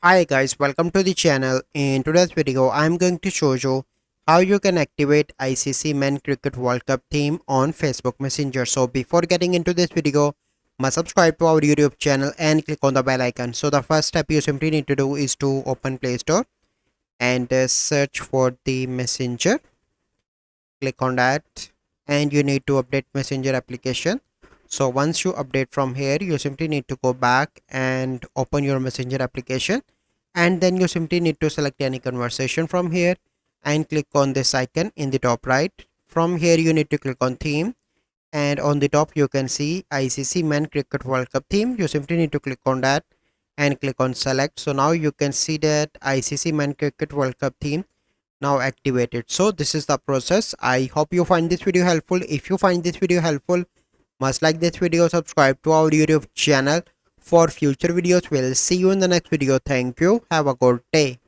Hi guys, welcome to the channel. In today's video, I'm going to show you how you can activate ICC Men Cricket World Cup theme on Facebook Messenger. So before getting into this video, must subscribe to our YouTube channel and click on the bell icon. So the first step you simply need to do is to open Play Store and search for the Messenger. Click on that and you need to update Messenger application. So once you update from here, you simply need to go back and open your Messenger application, and then you simply need to select any conversation from here and click on this icon in the top right. From here you need to click on theme, and on the top you can see ICC Men Cricket World Cup theme. You simply need to click on that and click on select. So now you can see that ICC Men Cricket World Cup theme now activated. So this is the process. I hope you find this video helpful. If you find this video helpful, must like this video, subscribe to our YouTube channel for future videos. We'll see you in the next video. Thank you. Have a good day.